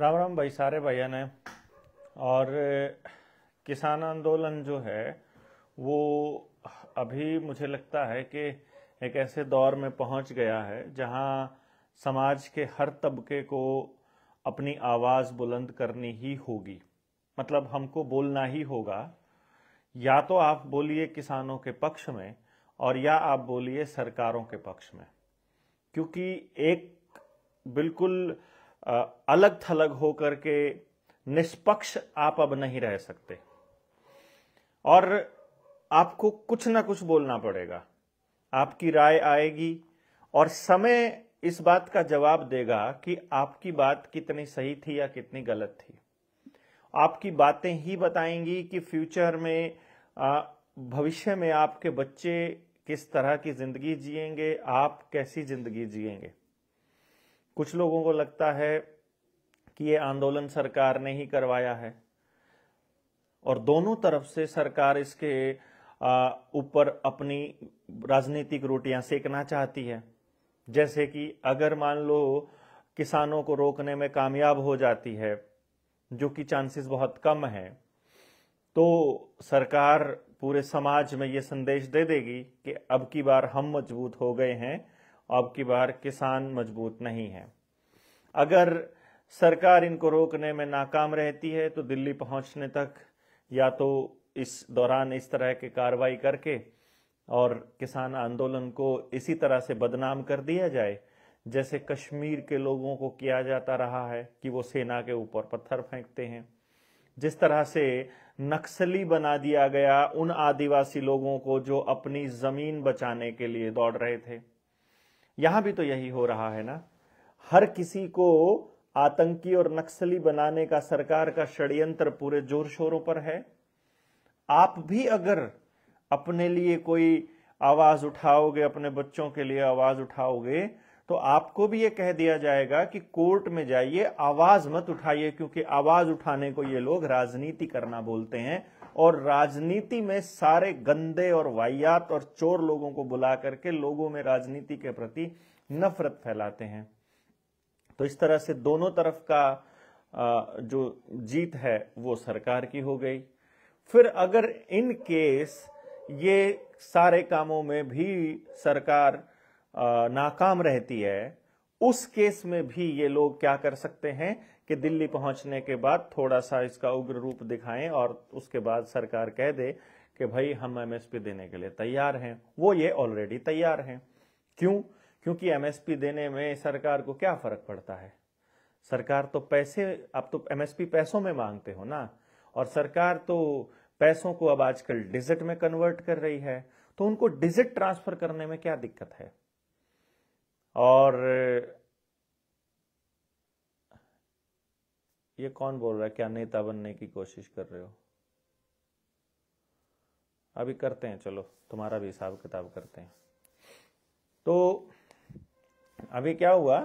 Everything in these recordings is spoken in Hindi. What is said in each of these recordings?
राम राम भाई, सारे भैया ने। और किसान आंदोलन जो है वो अभी मुझे लगता है कि एक ऐसे दौर में पहुंच गया है जहां समाज के हर तबके को अपनी आवाज़ बुलंद करनी ही होगी। मतलब हमको बोलना ही होगा। या तो आप बोलिए किसानों के पक्ष में और या आप बोलिए सरकारों के पक्ष में, क्योंकि एक बिल्कुल अलग थलग होकर के निष्पक्ष आप अब नहीं रह सकते और आपको कुछ ना कुछ बोलना पड़ेगा। आपकी राय आएगी और समय इस बात का जवाब देगा कि आपकी बात कितनी सही थी या कितनी गलत थी। आपकी बातें ही बताएंगी कि फ्यूचर में भविष्य में आपके बच्चे किस तरह की जिंदगी जिएंगे, आप कैसी जिंदगी जिएंगे। कुछ लोगों को लगता है कि ये आंदोलन सरकार ने ही करवाया है और दोनों तरफ से सरकार इसके ऊपर अपनी राजनीतिक रोटियां सेकना चाहती है। जैसे कि अगर मान लो किसानों को रोकने में कामयाब हो जाती है, जो कि चांसेस बहुत कम है, तो सरकार पूरे समाज में ये संदेश दे देगी कि अब की बार हम मजबूत हो गए हैं, अब की बार किसान मजबूत नहीं है। अगर सरकार इनको रोकने में नाकाम रहती है तो दिल्ली पहुंचने तक या तो इस दौरान इस तरह की कार्रवाई करके और किसान आंदोलन को इसी तरह से बदनाम कर दिया जाए जैसे कश्मीर के लोगों को किया जाता रहा है कि वो सेना के ऊपर पत्थर फेंकते हैं। जिस तरह से नक्सली बना दिया गया उन आदिवासी लोगों को जो अपनी जमीन बचाने के लिए दौड़ रहे थे। यहां भी तो यही हो रहा है ना। हर किसी को आतंकी और नक्सली बनाने का सरकार का षड्यंत्र पूरे जोर शोरों पर है। आप भी अगर अपने लिए कोई आवाज उठाओगे, अपने बच्चों के लिए आवाज उठाओगे, तो आपको भी ये कह दिया जाएगा कि कोर्ट में जाइए, आवाज मत उठाइए, क्योंकि आवाज उठाने को ये लोग राजनीति करना बोलते हैं और राजनीति में सारे गंदे और वाहियात और चोर लोगों को बुला करके लोगों में राजनीति के प्रति नफरत फैलाते हैं। तो इस तरह से दोनों तरफ का जो जीत है वो सरकार की हो गई। फिर अगर इन केस ये सारे कामों में भी सरकार नाकाम रहती है, उस केस में भी ये लोग क्या कर सकते हैं कि दिल्ली पहुंचने के बाद थोड़ा सा इसका उग्र रूप दिखाएं और उसके बाद सरकार कह दे कि भाई हम एमएसपी देने के लिए तैयार हैं। वो ये ऑलरेडी तैयार हैं। क्यों? क्योंकि एमएसपी देने में सरकार को क्या फर्क पड़ता है। सरकार तो पैसे, आप तो एमएसपी पैसों में मांगते हो ना, और सरकार तो पैसों को अब आजकल डिजिट में कन्वर्ट कर रही है, तो उनको डिजिट ट्रांसफर करने में क्या दिक्कत है। और ये कौन बोल रहा है, क्या नेता बनने की कोशिश कर रहे हो? अभी करते हैं, चलो तुम्हारा भी हिसाब किताब करते हैं। तो अभी क्या हुआ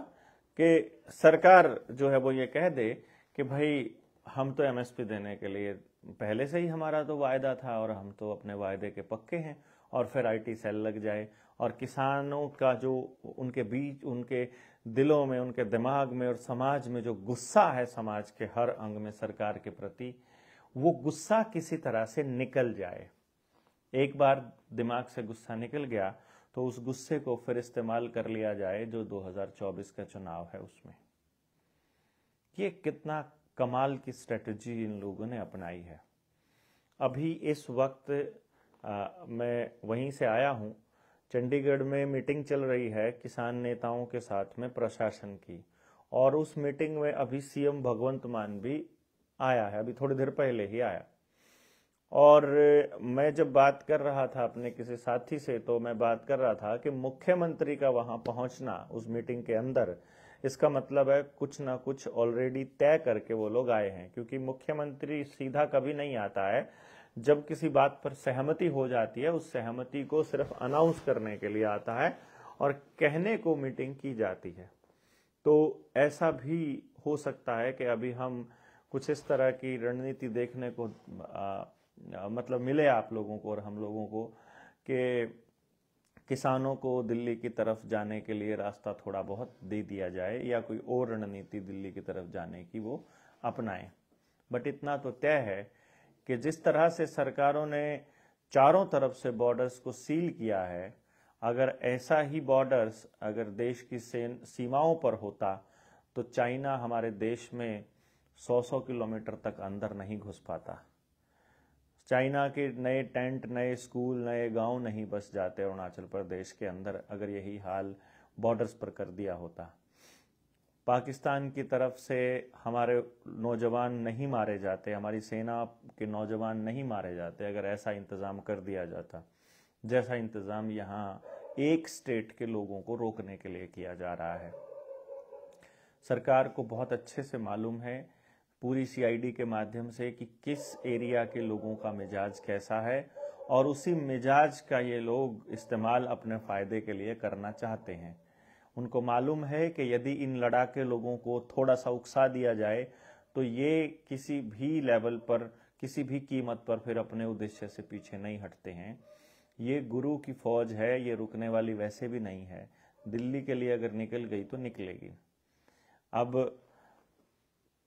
कि सरकार जो है वो ये कह दे कि भाई हम तो एमएसपी देने के लिए पहले से ही हमारा तो वायदा था और हम तो अपने वायदे के पक्के हैं, और फिर आईटी सेल लग जाए और किसानों का जो उनके बीच, उनके दिलों में, उनके दिमाग में और समाज में जो गुस्सा है समाज के हर अंग में सरकार के प्रति, वो गुस्सा किसी तरह से निकल जाए। एक बार दिमाग से गुस्सा निकल गया तो उस गुस्से को फिर इस्तेमाल कर लिया जाए जो 2024 का चुनाव है उसमें। ये कितना कमाल की स्ट्रेटजी इन लोगों ने अपनाई है। अभी इस वक्त मैं वहीं से आया हूं, चंडीगढ़ में मीटिंग चल रही है किसान नेताओं के साथ में प्रशासन की, और उस मीटिंग में अभी सीएम भगवंत मान भी आया है, अभी थोड़ी देर पहले ही आया। और मैं जब बात कर रहा था अपने किसी साथी से, तो मैं बात कर रहा था कि मुख्यमंत्री का वहां पहुंचना उस मीटिंग के अंदर, इसका मतलब है कुछ ना कुछ ऑलरेडी तय करके वो लोग आए हैं। क्योंकि मुख्यमंत्री सीधा कभी नहीं आता है, जब किसी बात पर सहमति हो जाती है उस सहमति को सिर्फ अनाउंस करने के लिए आता है और कहने को मीटिंग की जाती है। तो ऐसा भी हो सकता है कि अभी हम कुछ इस तरह की रणनीति देखने को मतलब मिले आप लोगों को और हम लोगों को, कि किसानों को दिल्ली की तरफ जाने के लिए रास्ता थोड़ा बहुत दे दिया जाए या कोई और रणनीति दिल्ली की तरफ जाने की वो अपनाएं। बट इतना तो तय है कि जिस तरह से सरकारों ने चारों तरफ से बॉर्डर्स को सील किया है, अगर ऐसा ही बॉर्डर्स अगर देश की सीमाओं पर होता तो चाइना हमारे देश में 100-100 किलोमीटर तक अंदर नहीं घुस पाता। चाइना के नए टेंट, नए स्कूल, नए गांव नहीं बस जाते अरुणाचल प्रदेश के अंदर अगर यही हाल बॉर्डर्स पर कर दिया होता। पाकिस्तान की तरफ से हमारे नौजवान नहीं मारे जाते, हमारी सेना के नौजवान नहीं मारे जाते अगर ऐसा इंतज़ाम कर दिया जाता जैसा इंतज़ाम यहाँ एक स्टेट के लोगों को रोकने के लिए किया जा रहा है। सरकार को बहुत अच्छे से मालूम है पूरी सीआईडी के माध्यम से कि किस एरिया के लोगों का मिजाज कैसा है और उसी मिजाज का ये लोग इस्तेमाल अपने फ़ायदे के लिए करना चाहते हैं। उनको मालूम है कि यदि इन लड़ाके लोगों को थोड़ा सा उकसा दिया जाए तो ये किसी भी लेवल पर, किसी भी कीमत पर फिर अपने उद्देश्य से पीछे नहीं हटते हैं। ये गुरु की फौज है, ये रुकने वाली वैसे भी नहीं है। दिल्ली के लिए अगर निकल गई तो निकलेगी। अब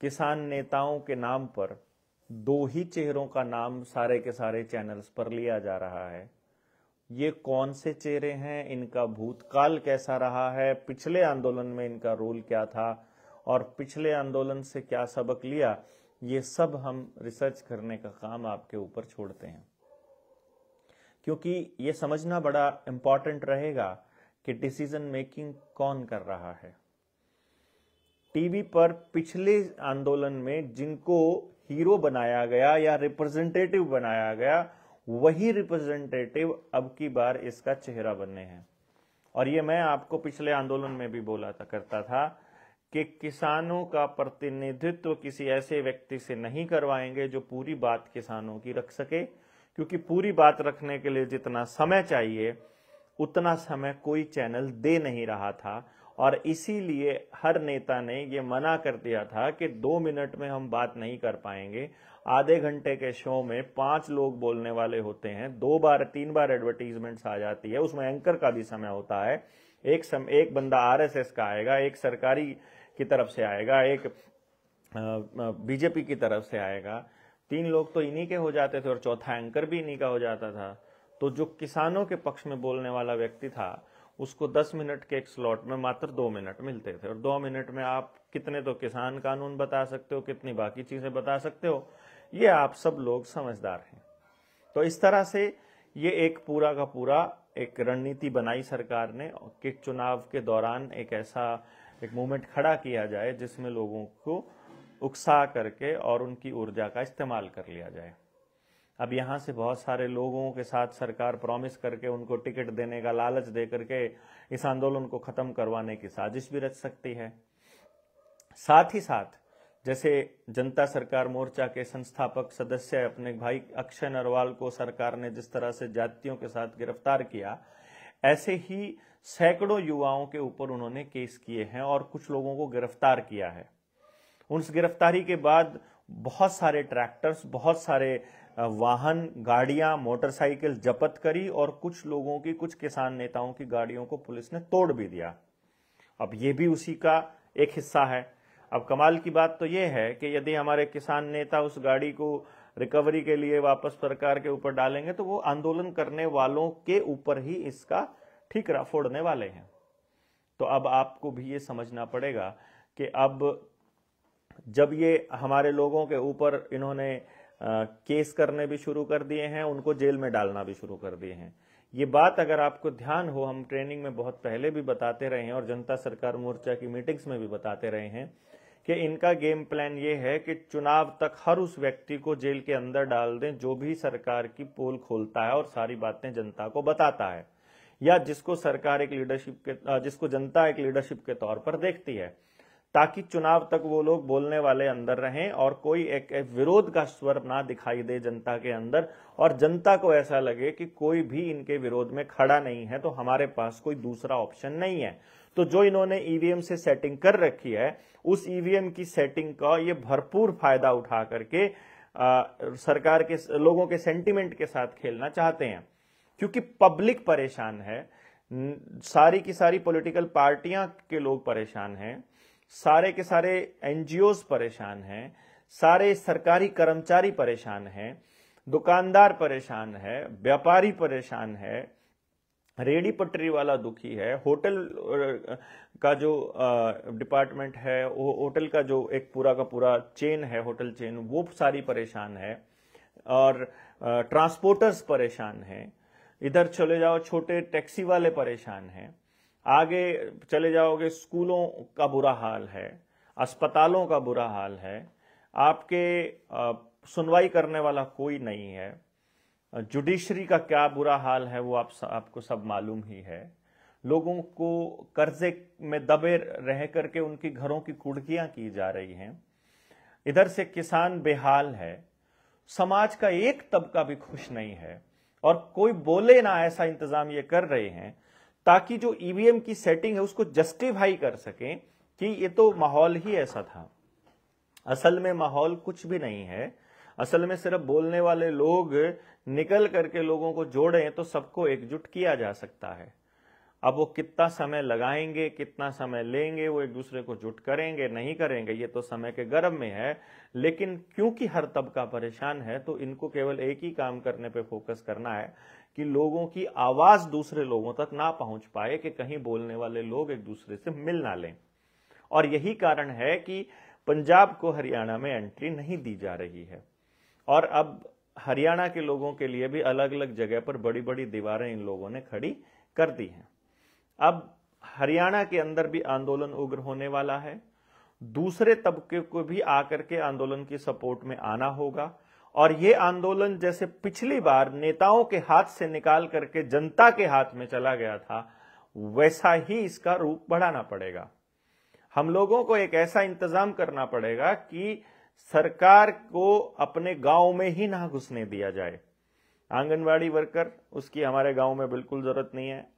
किसान नेताओं के नाम पर दो ही चेहरों का नाम सारे के सारे चैनल्स पर लिया जा रहा है। ये कौन से चेहरे हैं, इनका भूतकाल कैसा रहा है, पिछले आंदोलन में इनका रोल क्या था और पिछले आंदोलन से क्या सबक लिया, ये सब हम रिसर्च करने का काम आपके ऊपर छोड़ते हैं, क्योंकि ये समझना बड़ा इंपॉर्टेंट रहेगा कि डिसीजन मेकिंग कौन कर रहा है। टीवी पर पिछले आंदोलन में जिनको हीरो बनाया गया या रिप्रेजेंटेटिव बनाया गया, वही रिप्रेजेंटेटिव अब की बार इसका चेहरा बनने हैं। और ये मैं आपको पिछले आंदोलन में भी बोला करता था कि किसानों का प्रतिनिधित्व किसी ऐसे व्यक्ति से नहीं करवाएंगे जो पूरी बात किसानों की रख सके, क्योंकि पूरी बात रखने के लिए जितना समय चाहिए उतना समय कोई चैनल दे नहीं रहा था। और इसीलिए हर नेता ने ये मना कर दिया था कि 2 मिनट में हम बात नहीं कर पाएंगे। आधे घंटे के शो में 5 लोग बोलने वाले होते हैं, 2 बार 3 बार एडवर्टीजमेंट्स आ जाती है, उसमें एंकर का भी समय होता है। एक बंदा आरएसएस का आएगा, एक सरकारी की तरफ से आएगा, एक बीजेपी की तरफ से आएगा। 3 लोग तो इन्हीं के हो जाते थे और चौथा एंकर भी इन्हीं का हो जाता था। तो जो किसानों के पक्ष में बोलने वाला व्यक्ति था उसको 10 मिनट के एक स्लॉट में मात्र 2 मिनट मिलते थे, और 2 मिनट में आप कितने तो किसान कानून बता सकते हो, कितनी बाकी चीजें बता सकते हो, ये आप सब लोग समझदार हैं। तो इस तरह से ये एक पूरा का पूरा एक रणनीति बनाई सरकार ने कि चुनाव के दौरान एक ऐसा एक मूवमेंट खड़ा किया जाए जिसमें लोगों को उकसा करके और उनकी ऊर्जा का इस्तेमाल कर लिया जाए। अब यहाँ से बहुत सारे लोगों के साथ सरकार प्रॉमिस करके उनको टिकट देने का लालच दे करके इस आंदोलन को खत्म करवाने की साजिश भी रच सकती है। साथ ही साथ जैसे जनता सरकार मोर्चा के संस्थापक सदस्य अपने भाई अक्षय नरवाल को सरकार ने जिस तरह से जातियों के साथ गिरफ्तार किया, ऐसे ही सैकड़ों युवाओं के ऊपर उन्होंने केस किए हैं और कुछ लोगों को गिरफ्तार किया है। उस गिरफ्तारी के बाद बहुत सारे ट्रैक्टर्स, बहुत सारे वाहन, गाड़ियां, मोटरसाइकिल जब्त करी और कुछ लोगों की, कुछ किसान नेताओं की गाड़ियों को पुलिस ने तोड़ भी दिया। अब ये भी उसी का एक हिस्सा है। अब कमाल की बात तो ये है कि यदि हमारे किसान नेता उस गाड़ी को रिकवरी के लिए वापस सरकार के ऊपर डालेंगे तो वो आंदोलन करने वालों के ऊपर ही इसका ठीकरा फोड़ने वाले हैं। तो अब आपको भी ये समझना पड़ेगा कि अब जब ये हमारे लोगों के ऊपर इन्होंने केस करने भी शुरू कर दिए हैं, उनको जेल में डालना भी शुरू कर दिए हैं। ये बात अगर आपको ध्यान हो, हम ट्रेनिंग में बहुत पहले भी बताते रहे हैं और जनता सरकार मोर्चा की मीटिंग्स में भी बताते रहे हैं कि इनका गेम प्लान ये है कि चुनाव तक हर उस व्यक्ति को जेल के अंदर डाल दें जो भी सरकार की पोल खोलता है और सारी बातें जनता को बताता है, या जिसको सरकार एक लीडरशिप के जिसको जनता एक लीडरशिप के तौर पर देखती है, ताकि चुनाव तक वो लोग बोलने वाले अंदर रहें और कोई एक विरोध का स्वर ना दिखाई दे जनता के अंदर, और जनता को ऐसा लगे कि कोई भी इनके विरोध में खड़ा नहीं है तो हमारे पास कोई दूसरा ऑप्शन नहीं है। तो जो इन्होंने ईवीएम से सेटिंग कर रखी है, उस ईवीएम की सेटिंग का ये भरपूर फायदा उठा करके सरकार के लोगों के सेंटिमेंट के साथ खेलना चाहते हैं, क्योंकि पब्लिक परेशान है। सारी की सारी पॉलिटिकल पार्टियां के लोग परेशान हैं, सारे के सारे एनजीओज परेशान हैं, सारे सरकारी कर्मचारी परेशान हैं, दुकानदार परेशान है, व्यापारी परेशान है, रेडी पटरी वाला दुखी है, होटल का जो डिपार्टमेंट है, वो होटल का जो एक पूरा का पूरा चेन है, होटल चेन, वो सारी परेशान है, और ट्रांसपोर्टर्स परेशान हैं। इधर चले जाओ, छोटे टैक्सी वाले परेशान हैं। आगे चले जाओगे, स्कूलों का बुरा हाल है, अस्पतालों का बुरा हाल है, आपके सुनवाई करने वाला कोई नहीं है। जुडिशरी का क्या बुरा हाल है वो आपको सब मालूम ही है। लोगों को कर्जे में दबे रह करके उनकी घरों की कुर्कियां की जा रही हैं। इधर से किसान बेहाल है। समाज का एक तबका भी खुश नहीं है, और कोई बोले ना ऐसा इंतजाम ये कर रहे हैं ताकि जो ईवीएम की सेटिंग है उसको जस्टिफाई कर सकें कि ये तो माहौल ही ऐसा था। असल में माहौल कुछ भी नहीं है। असल में सिर्फ बोलने वाले लोग निकल करके लोगों को जोड़ें तो सबको एकजुट किया जा सकता है। अब वो कितना समय लगाएंगे, कितना समय लेंगे, वो एक दूसरे को जुट करेंगे नहीं करेंगे, ये तो समय के गर्भ में है। लेकिन क्योंकि हर तबका परेशान है तो इनको केवल एक ही काम करने पे फोकस करना है कि लोगों की आवाज दूसरे लोगों तक ना पहुंच पाए, कि कहीं बोलने वाले लोग एक दूसरे से मिल ना लें। और यही कारण है कि पंजाब को हरियाणा में एंट्री नहीं दी जा रही है। और अब हरियाणा के लोगों के लिए भी अलग अलग जगह पर बड़ी बड़ी दीवारें इन लोगों ने खड़ी कर दी हैं। अब हरियाणा के अंदर भी आंदोलन उग्र होने वाला है। दूसरे तबके को भी आकर के आंदोलन की सपोर्ट में आना होगा, और ये आंदोलन जैसे पिछली बार नेताओं के हाथ से निकाल करके जनता के हाथ में चला गया था, वैसा ही इसका रूप बढ़ाना पड़ेगा। हम लोगों को एक ऐसा इंतजाम करना पड़ेगा कि सरकार को अपने गांव में ही ना घुसने दिया जाए। आंगनवाड़ी वर्कर, उसकी हमारे गांव में बिल्कुल जरूरत नहीं है।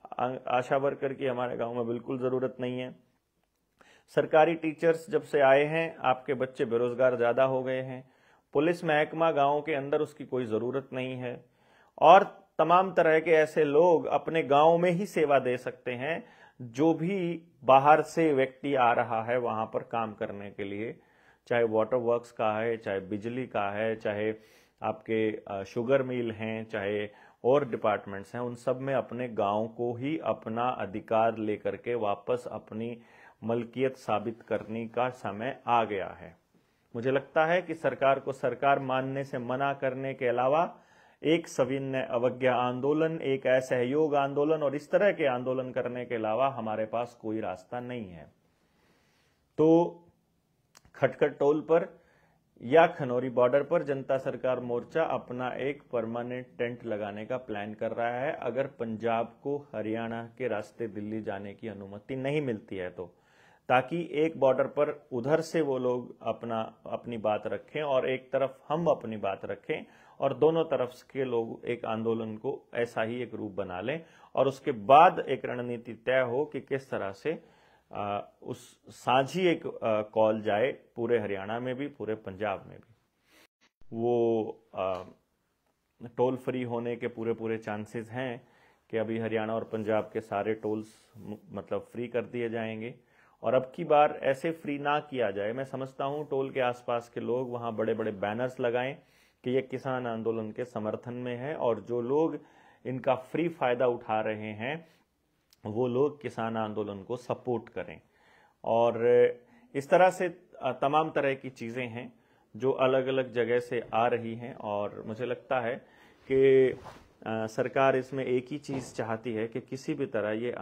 आशा वर्कर की हमारे गांव में बिल्कुल जरूरत नहीं है। सरकारी टीचर्स जब से आए हैं, आपके बच्चे बेरोजगार ज्यादा हो गए हैं। पुलिस महकमा गांव के अंदर, उसकी कोई जरूरत नहीं है। और तमाम तरह के ऐसे लोग अपने गांव में ही सेवा दे सकते हैं, जो भी बाहर से व्यक्ति आ रहा है वहां पर काम करने के लिए, चाहे वाटर वर्क्स का है, चाहे बिजली का है, चाहे आपके शुगर मिल हैं, चाहे और डिपार्टमेंट्स हैं, उन सब में अपने गांव को ही अपना अधिकार लेकर के वापस अपनी मलकियत साबित करने का समय आ गया है। मुझे लगता है कि सरकार को सरकार मानने से मना करने के अलावा एक सविनय अवज्ञा आंदोलन, एक असहयोग आंदोलन और इस तरह के आंदोलन करने के अलावा हमारे पास कोई रास्ता नहीं है। तो खटखट टोल पर या खनौरी बॉर्डर पर जनता सरकार मोर्चा अपना एक परमानेंट टेंट लगाने का प्लान कर रहा है, अगर पंजाब को हरियाणा के रास्ते दिल्ली जाने की अनुमति नहीं मिलती है तो, ताकि एक बॉर्डर पर उधर से वो लोग अपनी बात रखें और एक तरफ हम अपनी बात रखें, और दोनों तरफ के लोग एक आंदोलन को ऐसा ही एक रूप बना लें, और उसके बाद एक रणनीति तय हो कि किस तरह से उस साझी एक कॉल जाए पूरे हरियाणा में भी, पूरे पंजाब में भी। वो टोल फ्री होने के पूरे चांसेस हैं कि अभी हरियाणा और पंजाब के सारे टोल्स मतलब फ्री कर दिए जाएंगे, और अब की बार ऐसे फ्री ना किया जाए। मैं समझता हूं टोल के आसपास के लोग वहां बड़े बड़े बैनर्स लगाएं कि ये किसान आंदोलन के समर्थन में है, और जो लोग इनका फ्री फायदा उठा रहे हैं वो लोग किसान आंदोलन को सपोर्ट करें। और इस तरह से तमाम तरह की चीजें हैं जो अलग अलग जगह से आ रही हैं, और मुझे लगता है कि सरकार इसमें एक ही चीज चाहती है कि किसी भी तरह ये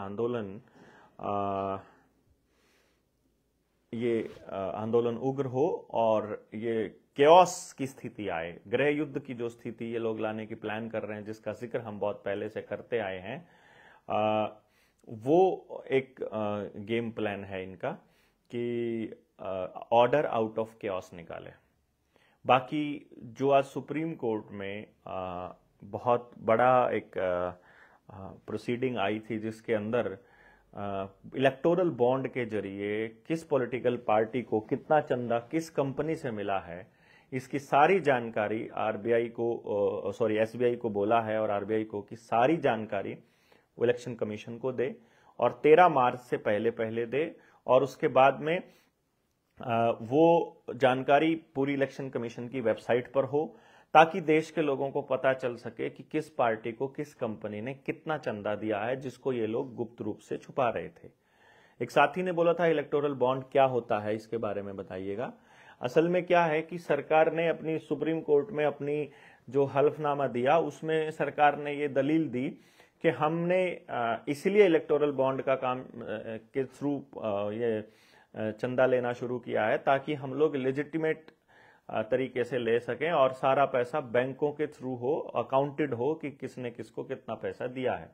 आंदोलन उग्र हो और ये केओस की स्थिति आए। गृह युद्ध की जो स्थिति ये लोग लाने की प्लान कर रहे हैं, जिसका जिक्र हम बहुत पहले से करते आए हैं, वो एक गेम प्लान है इनका कि ऑर्डर आउट ऑफ केओस निकाले। बाकी जो आज सुप्रीम कोर्ट में बहुत बड़ा एक प्रोसीडिंग आई थी, जिसके अंदर इलेक्टोरल बॉन्ड के जरिए किस पॉलिटिकल पार्टी को कितना चंदा किस कंपनी से मिला है, इसकी सारी जानकारी एसबीआई को बोला है, और आरबीआई को कि सारी जानकारी वो इलेक्शन कमीशन को दे और 13 मार्च से पहले पहले दे, और उसके बाद में वो जानकारी पूरी इलेक्शन कमीशन की वेबसाइट पर हो, ताकि देश के लोगों को पता चल सके कि किस पार्टी को किस कंपनी ने कितना चंदा दिया है, जिसको ये लोग गुप्त रूप से छुपा रहे थे। एक साथी ने बोला था इलेक्टोरल बॉन्ड क्या होता है, इसके बारे में बताइएगा। असल में क्या है कि सरकार ने अपनी सुप्रीम कोर्ट में अपनी जो हल्फनामा दिया, उसमें सरकार ने ये दलील दी कि हमने इसलिए इलेक्टोरल बॉन्ड का काम के थ्रू ये चंदा लेना शुरू किया है ताकि हम लोग लेजिटिमेट तरीके से ले सकें और सारा पैसा बैंकों के थ्रू हो, अकाउंटेड हो कि किसने किसको कितना पैसा दिया है।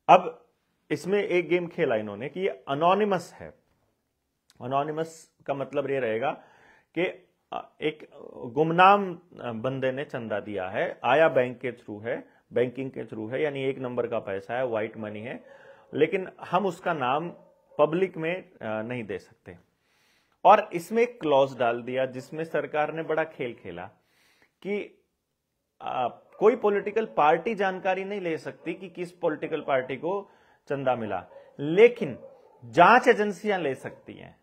अब इसमें एक गेम खेला इन्होंने कि ये अनोनिमस है। अनोनिमस का मतलब ये रहेगा कि एक गुमनाम बंदे ने चंदा दिया है, आया बैंक के थ्रू है, बैंकिंग के थ्रू है, यानी एक नंबर का पैसा है, व्हाइट मनी है, लेकिन हम उसका नाम पब्लिक में नहीं दे सकते। और इसमें एक क्लॉज डाल दिया जिसमें सरकार ने बड़ा खेल खेला कि कोई पॉलिटिकल पार्टी जानकारी नहीं ले सकती कि किस पॉलिटिकल पार्टी को चंदा मिला, लेकिन जांच एजेंसियां ले सकती हैं।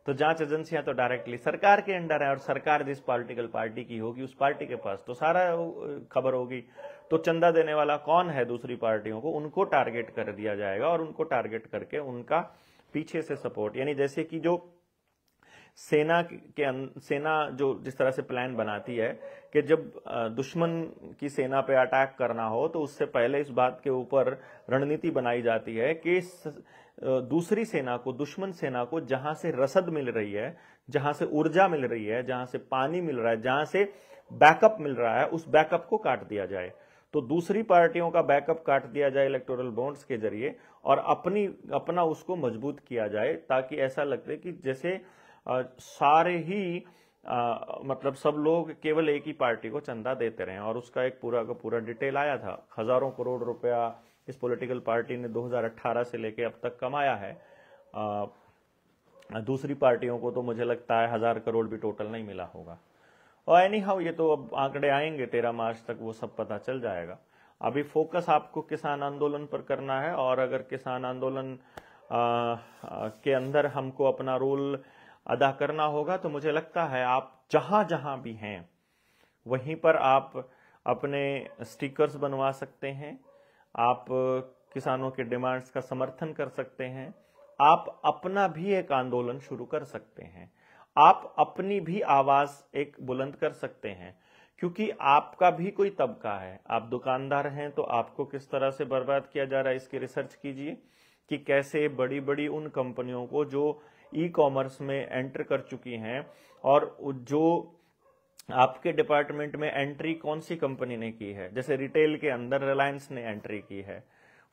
तो जांच एजेंसियां तो डायरेक्टली सरकार के अंडर है, और सरकार जिस पॉलिटिकल पार्टी की होगी उस पार्टी के पास तो सारा खबर होगी। तो चंदा देने वाला कौन है दूसरी पार्टियों को, उनको टारगेट कर दिया जाएगा, और उनको टारगेट करके उनका पीछे से सपोर्ट, यानी जैसे कि जो सेना जो जिस तरह से प्लान बनाती है कि जब दुश्मन की सेना पे अटैक करना हो तो उससे पहले इस बात के ऊपर रणनीति बनाई जाती है कि दूसरी सेना को, दुश्मन सेना को जहां से रसद मिल रही है, जहां से ऊर्जा मिल रही है, जहां से पानी मिल रहा है, जहां से बैकअप मिल रहा है, उस बैकअप को काट दिया जाए। तो दूसरी पार्टियों का बैकअप काट दिया जाए इलेक्टोरल बॉन्ड्स के जरिए, और अपना उसको मजबूत किया जाए, ताकि ऐसा लगते कि जैसे सारे ही मतलब सब लोग केवल एक ही पार्टी को चंदा देते रहे। और उसका एक पूरा का पूरा डिटेल आया था। हजारों करोड़ रुपया इस पॉलिटिकल पार्टी ने 2018 से लेके अब तक कमाया है। दूसरी पार्टियों को तो मुझे लगता है 1000 करोड़ भी टोटल नहीं मिला होगा। और एनी हाउ ये तो अब आंकड़े आएंगे 13 मार्च तक, वो सब पता चल जाएगा। अभी फोकस आपको किसान आंदोलन पर करना है, और अगर किसान आंदोलन के अंदर हमको अपना रोल अदा करना होगा तो मुझे लगता है आप जहां जहां भी हैं वहीं पर आप अपने स्टिकर्स बनवा सकते हैं, आप किसानों के डिमांड्स का समर्थन कर सकते हैं, आप अपना भी एक आंदोलन शुरू कर सकते हैं, आप अपनी भी आवाज एक बुलंद कर सकते हैं, क्योंकि आपका भी कोई तबका है। आप दुकानदार हैं तो आपको किस तरह से बर्बाद किया जा रहा है इसकी रिसर्च कीजिए कि कैसे बड़ी बड़ी उन कंपनियों को जो ई कॉमर्स में एंटर कर चुकी हैं, और जो आपके डिपार्टमेंट में एंट्री कौन सी कंपनी ने की है, जैसे रिटेल के अंदर रिलायंस ने एंट्री की है,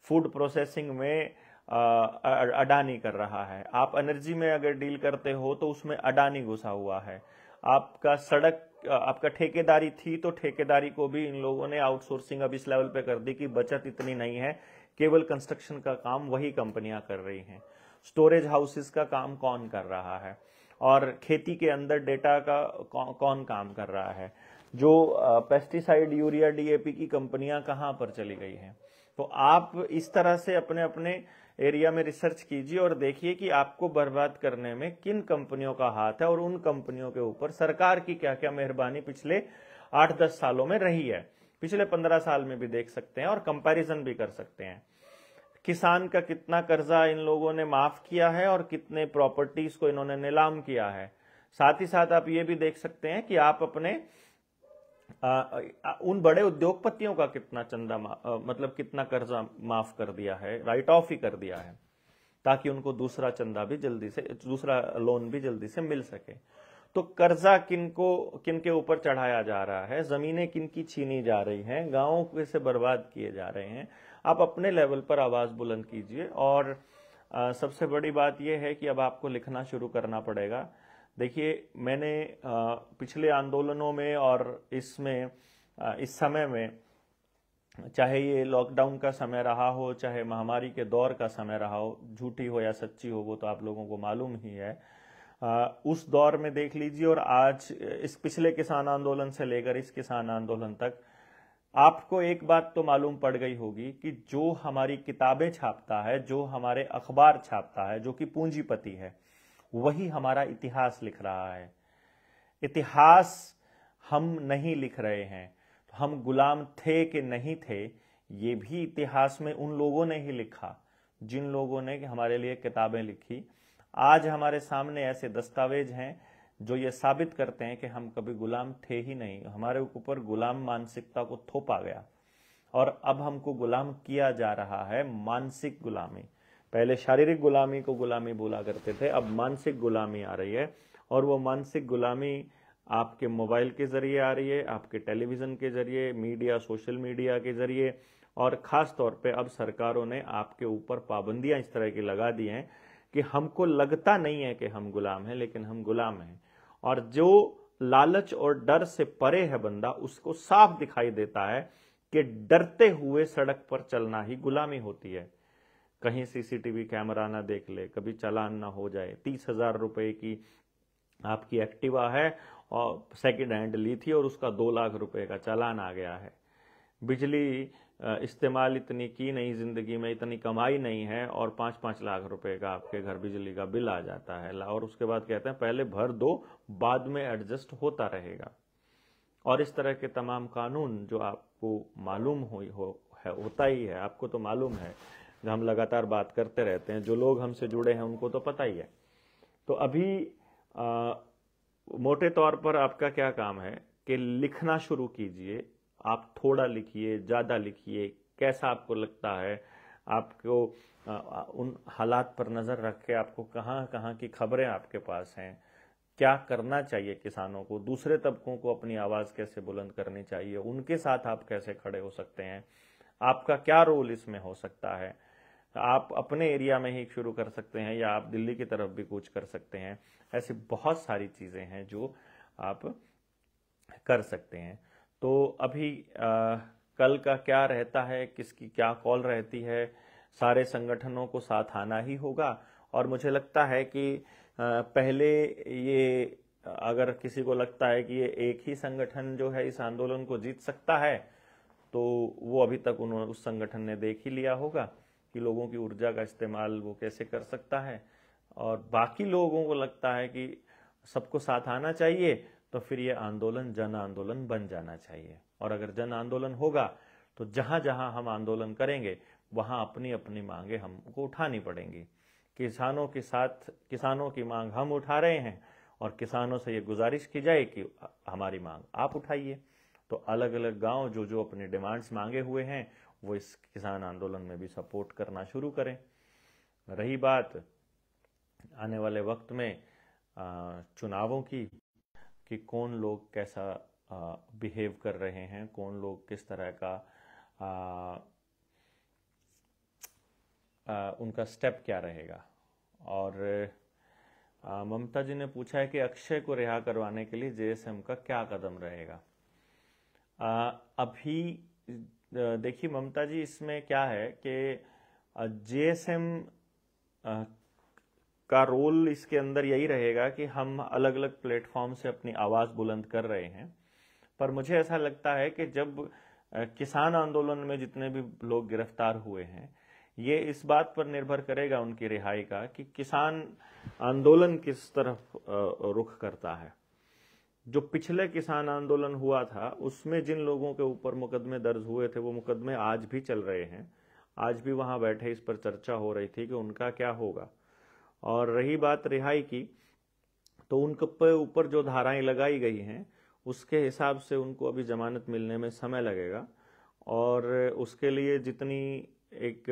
फूड प्रोसेसिंग में अडानी कर रहा है, आप एनर्जी में अगर डील करते हो तो उसमें अडानी घुसा हुआ है, आपका सड़क आपका ठेकेदारी थी तो ठेकेदारी को भी इन लोगों ने आउटसोर्सिंग अब इस लेवल पे कर दी कि बचत इतनी नहीं है, केवल कंस्ट्रक्शन का काम वही कंपनियां कर रही हैं। स्टोरेज हाउसेस का काम कौन कर रहा है, और खेती के अंदर डेटा का कौन काम कर रहा है, जो पेस्टिसाइड यूरिया डीएपी की कंपनियां कहां पर चली गई हैं। तो आप इस तरह से अपने अपने एरिया में रिसर्च कीजिए और देखिए कि आपको बर्बाद करने में किन कंपनियों का हाथ है, और उन कंपनियों के ऊपर सरकार की क्या क्या मेहरबानी पिछले 8-10 सालों में रही है, पिछले 15 साल में भी देख सकते हैं और कंपैरिजन भी कर सकते हैं। किसान का कितना कर्जा इन लोगों ने माफ किया है और कितने प्रॉपर्टीज को इन्होंने नीलाम किया है। साथ ही साथ आप ये भी देख सकते हैं कि आप अपने उन बड़े उद्योगपतियों का कितना चंदा मतलब कितना कर्जा माफ कर दिया है, राइट ऑफ ही कर दिया है, ताकि उनको दूसरा चंदा भी जल्दी से, दूसरा लोन भी जल्दी से मिल सके। तो कर्जा किनके ऊपर चढ़ाया जा रहा है, जमीनें किनकी छीनी जा रही हैं, गांवों कैसे बर्बाद किए जा रहे हैं, आप अपने लेवल पर आवाज बुलंद कीजिए। और सबसे बड़ी बात यह है कि अब आपको लिखना शुरू करना पड़ेगा। देखिए, मैंने पिछले आंदोलनों में और इसमें इस समय में, चाहे ये लॉकडाउन का समय रहा हो, चाहे महामारी के दौर का समय रहा हो, झूठी हो या सच्ची हो वो तो आप लोगों को मालूम ही है, उस दौर में देख लीजिए और आज इस पिछले किसान आंदोलन से लेकर इस किसान आंदोलन तक आपको एक बात तो मालूम पड़ गई होगी कि जो हमारी किताबें छापता है, जो हमारे अखबार छापता है, जो कि पूंजीपति है, वही हमारा इतिहास लिख रहा है। इतिहास हम नहीं लिख रहे हैं। तो हम गुलाम थे कि नहीं थे, ये भी इतिहास में उन लोगों ने ही लिखा जिन लोगों ने हमारे लिए किताबें लिखी। आज हमारे सामने ऐसे दस्तावेज हैं जो ये साबित करते हैं कि हम कभी गुलाम थे ही नहीं। हमारे ऊपर गुलाम मानसिकता को थोपा गया और अब हमको गुलाम किया जा रहा है, मानसिक गुलामी। पहले शारीरिक गुलामी को गुलामी बोला करते थे, अब मानसिक गुलामी आ रही है। और वो मानसिक गुलामी आपके मोबाइल के जरिए आ रही है, आपके टेलीविजन के जरिए, मीडिया, सोशल मीडिया के जरिए, और खास तौर पे अब सरकारों ने आपके ऊपर पाबंदियां इस तरह की लगा दी हैं कि हमको लगता नहीं है कि हम गुलाम हैं, लेकिन हम गुलाम हैं। और जो लालच और डर से परे है बंदा, उसको साफ दिखाई देता है कि डरते हुए सड़क पर चलना ही गुलामी होती है। कहीं सीसीटीवी कैमरा ना देख ले, कभी चालान ना हो जाए। 30,000 रुपए की आपकी एक्टिवा है और सेकंड हैंड ली थी और उसका 2 लाख रुपए का चालान आ गया है। बिजली इस्तेमाल इतनी की नहीं, जिंदगी में इतनी कमाई नहीं है, और 5-5 लाख रुपए का आपके घर बिजली का बिल आ जाता है। और उसके बाद कहते हैं पहले भर दो, बाद में एडजस्ट होता रहेगा। और इस तरह के तमाम कानून जो आपको मालूम होता ही है, आपको तो मालूम है, हम लगातार बात करते रहते हैं, जो लोग हमसे जुड़े हैं उनको तो पता ही है। तो अभी मोटे तौर पर आपका क्या काम है कि लिखना शुरू कीजिए। आप थोड़ा लिखिए, ज़्यादा लिखिए, कैसा आपको लगता है। आपको उन हालात पर नज़र रख के आपको कहाँ कहाँ की खबरें आपके पास हैं, क्या करना चाहिए किसानों को, दूसरे तबकों को अपनी आवाज़ कैसे बुलंद करनी चाहिए, उनके साथ आप कैसे खड़े हो सकते हैं, आपका क्या रोल इसमें हो सकता है। आप अपने एरिया में ही शुरू कर सकते हैं या आप दिल्ली की तरफ भी कूच कर सकते हैं। ऐसी बहुत सारी चीज़ें हैं जो आप कर सकते हैं। तो अभी कल का क्या रहता है, किसकी क्या कॉल रहती है, सारे संगठनों को साथ आना ही होगा। और मुझे लगता है कि पहले ये अगर किसी को लगता है कि ये एक ही संगठन जो है इस आंदोलन को जीत सकता है, तो वो अभी तक उन्होंने उस संगठन ने देख ही लिया होगा कि लोगों की ऊर्जा का इस्तेमाल वो कैसे कर सकता है। और बाकी लोगों को लगता है कि सबको साथ आना चाहिए, तो फिर ये आंदोलन जन आंदोलन बन जाना चाहिए। और अगर जन आंदोलन होगा तो जहां जहां हम आंदोलन करेंगे वहां अपनी अपनी मांगे हमको उठानी पड़ेंगी। किसानों के साथ किसानों की मांग हम उठा रहे हैं और किसानों से ये गुजारिश की जाए कि हमारी मांग आप उठाइए। तो अलग अलग गांव जो जो अपनी डिमांड्स मांगे हुए हैं वो इस किसान आंदोलन में भी सपोर्ट करना शुरू करें। रही बात आने वाले वक्त में चुनावों की, कि कौन लोग कैसा बिहेव कर रहे हैं, कौन लोग किस तरह का उनका स्टेप क्या रहेगा। और ममता जी ने पूछा है कि अक्षय को रिहा करवाने के लिए जेएसएम का क्या कदम रहेगा। अभी देखिए ममता जी, इसमें क्या है कि जेएसएम का रोल इसके अंदर यही रहेगा कि हम अलग अलग प्लेटफॉर्म से अपनी आवाज़ बुलंद कर रहे हैं। पर मुझे ऐसा लगता है कि जब किसान आंदोलन में जितने भी लोग गिरफ्तार हुए हैं, ये इस बात पर निर्भर करेगा उनकी रिहाई का कि किसान आंदोलन किस तरफ रुख करता है। जो पिछले किसान आंदोलन हुआ था उसमें जिन लोगों के ऊपर मुकदमे दर्ज हुए थे वो मुकदमे आज भी चल रहे हैं। आज भी वहां बैठे इस पर चर्चा हो रही थी कि उनका क्या होगा। और रही बात रिहाई की, तो उनके ऊपर जो धाराएं लगाई गई हैं उसके हिसाब से उनको अभी जमानत मिलने में समय लगेगा। और उसके लिए जितनी एक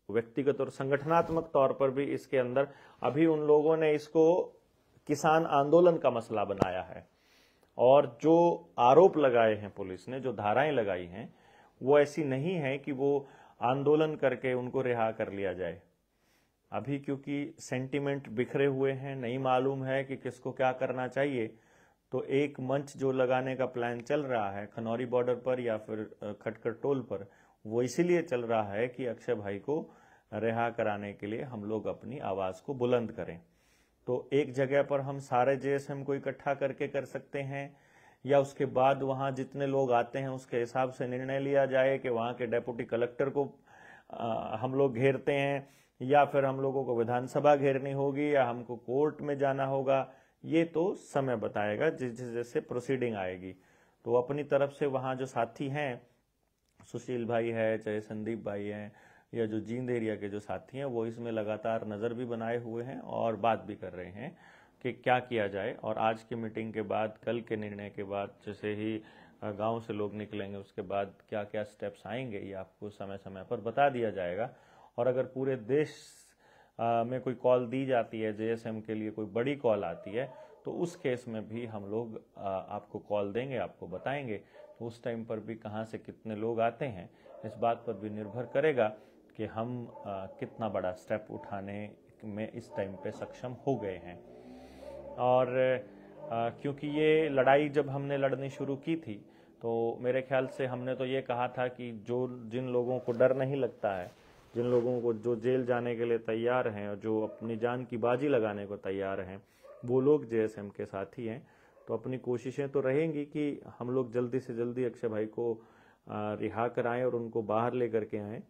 व्यक्तिगत और संगठनात्मक तौर पर भी इसके अंदर अभी उन लोगों ने इसको किसान आंदोलन का मसला बनाया है। और जो आरोप लगाए हैं पुलिस ने, जो धाराएं लगाई हैं, वो ऐसी नहीं है कि वो आंदोलन करके उनको रिहा कर लिया जाए। अभी क्योंकि सेंटिमेंट बिखरे हुए हैं, नहीं मालूम है कि किसको क्या करना चाहिए, तो एक मंच जो लगाने का प्लान चल रहा है खनौरी बॉर्डर पर या फिर खटकर टोल पर, वो इसीलिए चल रहा है कि अक्षय भाई को रिहा कराने के लिए हम लोग अपनी आवाज़ को बुलंद करें। तो एक जगह पर हम सारे जेएसएम को इकट्ठा करके कर सकते हैं, या उसके बाद वहां जितने लोग आते हैं उसके हिसाब से निर्णय लिया जाए कि वहां के डेप्यूटी कलेक्टर को हम लोग घेरते हैं, या फिर हम लोगों को विधानसभा घेरनी होगी, या हमको कोर्ट में जाना होगा। ये तो समय बताएगा जैसे जैसे प्रोसीडिंग आएगी। तो अपनी तरफ से वहाँ जो साथी हैं, सुशील भाई है, चाहे संदीप भाई हैं, या जो जींद एरिया के जो साथी हैं, वो इसमें लगातार नज़र भी बनाए हुए हैं और बात भी कर रहे हैं कि क्या किया जाए। और आज की मीटिंग के बाद, कल के निर्णय के बाद, जैसे ही गांव से लोग निकलेंगे उसके बाद क्या क्या स्टेप्स आएंगे ये आपको समय समय पर बता दिया जाएगा। और अगर पूरे देश में कोई कॉल दी जाती है, जेएसएम के लिए कोई बड़ी कॉल आती है, तो उस केस में भी हम लोग आपको कॉल देंगे, आपको बताएंगे। तो उस टाइम पर भी कहाँ से कितने लोग आते हैं, इस बात पर भी निर्भर करेगा कि हम कितना बड़ा स्टेप उठाने में इस टाइम पे सक्षम हो गए हैं। और क्योंकि ये लड़ाई जब हमने लड़नी शुरू की थी, तो मेरे ख्याल से हमने तो ये कहा था कि जिन लोगों को डर नहीं लगता है, जिन लोगों को जो जेल जाने के लिए तैयार हैं और जो अपनी जान की बाजी लगाने को तैयार हैं, वो लोग जेएसएम के साथी हैं। तो अपनी कोशिशें तो रहेंगी कि हम लोग जल्दी से जल्दी अक्षय भाई को रिहा कराएं और उनको बाहर लेकर के आएँ।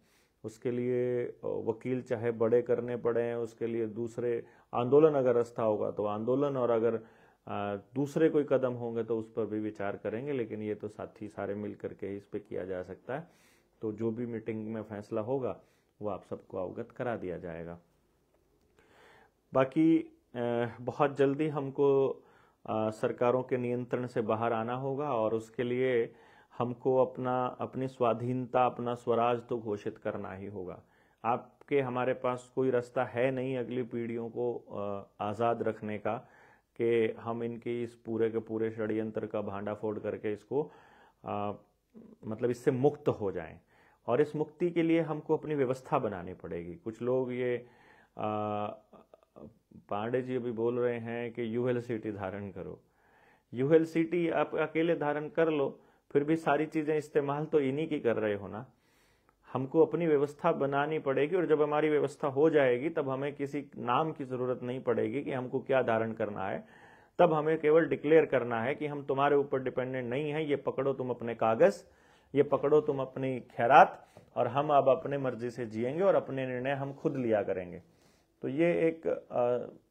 उसके लिए वकील चाहे बड़े करने पड़े, उसके लिए दूसरे आंदोलन अगर रास्ता होगा तो आंदोलन, और अगर दूसरे कोई कदम होंगे तो उस पर भी विचार करेंगे। लेकिन ये तो साथी सारे मिल करके इस पे किया जा सकता है। तो जो भी मीटिंग में फैसला होगा वो आप सबको अवगत करा दिया जाएगा। बाकी बहुत जल्दी हमको सरकारों के नियंत्रण से बाहर आना होगा, और उसके लिए हमको अपनी स्वाधीनता, अपना स्वराज तो घोषित करना ही होगा। आपके हमारे पास कोई रास्ता है नहीं अगली पीढ़ियों को आज़ाद रखने का, कि हम इनकी इस पूरे के पूरे षड्यंत्र का भांडाफोड़ करके इसको मतलब इससे मुक्त हो जाएं। और इस मुक्ति के लिए हमको अपनी व्यवस्था बनानी पड़ेगी। कुछ लोग ये पांडे जी अभी बोल रहे हैं कि यूएलसीटी धारण करो। यूएलसीटी आप अकेले धारण कर लो, फिर भी सारी चीजें इस्तेमाल तो इन्हीं की कर रहे हो ना। हमको अपनी व्यवस्था बनानी पड़ेगी, और जब हमारी व्यवस्था हो जाएगी तब हमें किसी नाम की जरूरत नहीं पड़ेगी कि हमको क्या धारण करना है। तब हमें केवल डिक्लेयर करना है कि हम तुम्हारे ऊपर डिपेंडेंट नहीं है, ये पकड़ो तुम अपने कागज, ये पकड़ो तुम अपनी खैरात, और हम अब अपने मर्जी से जिएंगे और अपने निर्णय हम खुद लिया करेंगे। तो ये एक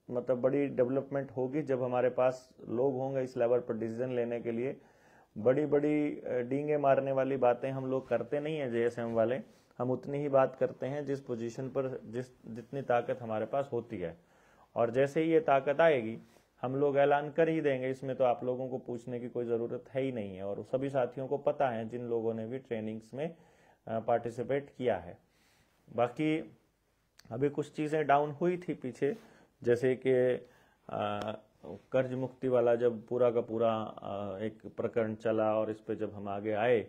मतलब बड़ी डेवलपमेंट होगी जब हमारे पास लोग होंगे इस लेवल पर डिसीजन लेने के लिए। बड़ी बड़ी डींगे मारने वाली बातें हम लोग करते नहीं हैं जेएसएम वाले। हम उतनी ही बात करते हैं जिस पोजीशन पर जितनी ताकत हमारे पास होती है। और जैसे ही ये ताकत आएगी हम लोग ऐलान कर ही देंगे। इसमें तो आप लोगों को पूछने की कोई ज़रूरत है ही नहीं है, और सभी साथियों को पता है जिन लोगों ने भी ट्रेनिंग्स में पार्टिसिपेट किया है। बाकी अभी कुछ चीज़ें डाउन हुई थी पीछे, जैसे कि कर्ज मुक्ति वाला जब पूरा का पूरा एक प्रकरण चला, और इस पे जब हम आगे आए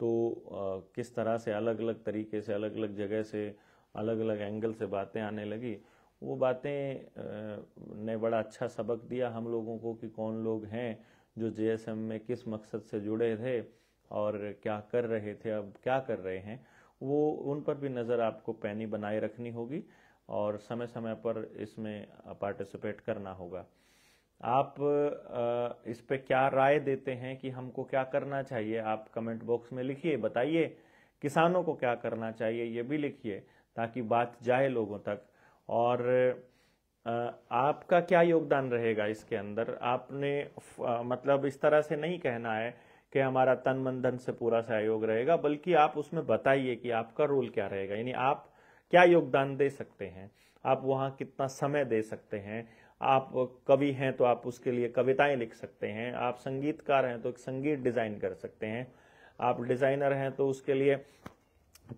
तो किस तरह से अलग अलग तरीके से, अलग अलग जगह से, अलग अलग एंगल से बातें आने लगी। वो बातें ने बड़ा अच्छा सबक दिया हम लोगों को कि कौन लोग हैं जो जेएसएम में किस मकसद से जुड़े थे और क्या कर रहे थे, अब क्या कर रहे हैं। वो उन पर भी नज़र आपको पैनी बनाए रखनी होगी, और समय समय पर इसमें पार्टिसिपेट करना होगा। आप इस पे क्या राय देते हैं कि हमको क्या करना चाहिए, आप कमेंट बॉक्स में लिखिए, बताइए। किसानों को क्या करना चाहिए ये भी लिखिए, ताकि बात जाए लोगों तक। और आपका क्या योगदान रहेगा इसके अंदर। आपने मतलब इस तरह से नहीं कहना है कि हमारा तन मन धन से पूरा सहयोग रहेगा, बल्कि आप उसमें बताइए कि आपका रोल क्या रहेगा, यानी आप क्या योगदान दे सकते हैं, आप वहाँ कितना समय दे सकते हैं। आप कवि हैं तो आप उसके लिए कविताएं लिख सकते हैं, आप संगीतकार हैं तो एक संगीत डिज़ाइन कर सकते हैं, आप डिज़ाइनर हैं तो उसके लिए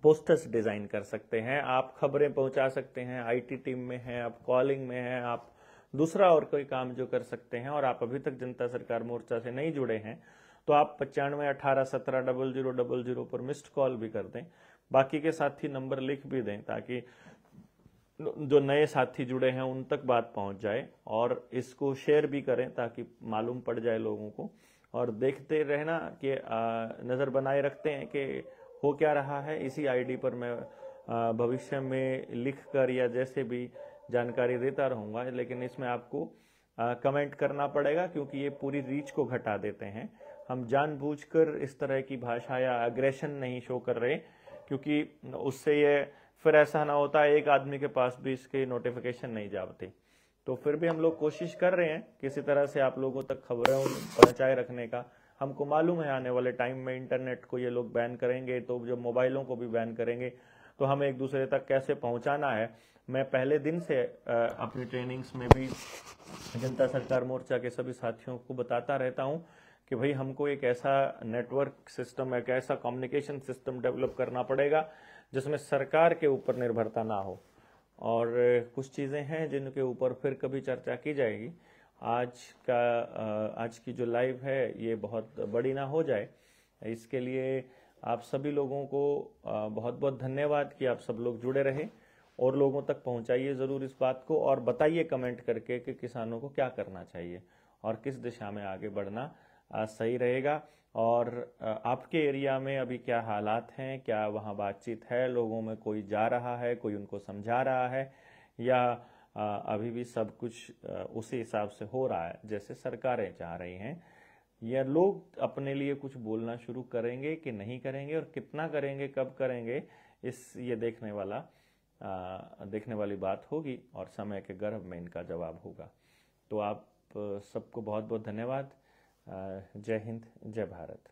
पोस्टर्स डिज़ाइन कर सकते हैं, आप खबरें पहुंचा सकते हैं, आईटी टीम में हैं, आप कॉलिंग में हैं, आप दूसरा और कोई काम जो कर सकते हैं। और आप अभी तक जनता सरकार मोर्चा से नहीं जुड़े हैं तो आप 9518170000 पर मिस्ड कॉल भी कर दें, बाकी के साथी नंबर लिख भी दें, ताकि जो नए साथी जुड़े हैं उन तक बात पहुंच जाए। और इसको शेयर भी करें ताकि मालूम पड़ जाए लोगों को, और देखते रहना कि नज़र बनाए रखते हैं कि हो क्या रहा है। इसी आईडी पर मैं भविष्य में लिख कर या जैसे भी जानकारी देता रहूँगा, लेकिन इसमें आपको कमेंट करना पड़ेगा, क्योंकि ये पूरी रीच को घटा देते हैं। हम जानबूझकर इस तरह की भाषा या अग्रेशन नहीं शो कर रहे, क्योंकि उससे ये फिर ऐसा ना होता है एक आदमी के पास भी इसके नोटिफिकेशन नहीं जाते। तो फिर भी हम लोग कोशिश कर रहे हैं किसी तरह से आप लोगों तक खबरें पहुंचाए रखने का। हमको मालूम है आने वाले टाइम में इंटरनेट को ये लोग बैन करेंगे, तो जब मोबाइलों को भी बैन करेंगे तो हमें एक दूसरे तक कैसे पहुंचाना है। मैं पहले दिन से अपनी ट्रेनिंग्स में भी जनता सरकार मोर्चा के सभी साथियों को बताता रहता हूं कि भाई हमको एक ऐसा नेटवर्क सिस्टम, एक ऐसा कम्युनिकेशन सिस्टम डेवलप करना पड़ेगा जिसमें सरकार के ऊपर निर्भरता ना हो। और कुछ चीज़ें हैं जिनके ऊपर फिर कभी चर्चा की जाएगी। आज की जो लाइव है ये बहुत बड़ी ना हो जाए, इसके लिए आप सभी लोगों को बहुत बहुत धन्यवाद कि आप सब लोग जुड़े रहे। और लोगों तक पहुंचाइए ज़रूर इस बात को, और बताइए कमेंट करके कि किसानों को क्या करना चाहिए और किस दिशा में आगे बढ़ना सही रहेगा। और आपके एरिया में अभी क्या हालात हैं, क्या वहाँ बातचीत है, लोगों में कोई जा रहा है, कोई उनको समझा रहा है, या अभी भी सब कुछ उसी हिसाब से हो रहा है जैसे सरकारें चाह रही हैं, या लोग अपने लिए कुछ बोलना शुरू करेंगे कि नहीं करेंगे, और कितना करेंगे, कब करेंगे, ये देखने वाली बात होगी, और समय के गर्भ में इनका जवाब होगा। तो आप सबको बहुत बहुत धन्यवाद। जय हिंद, जय भारत।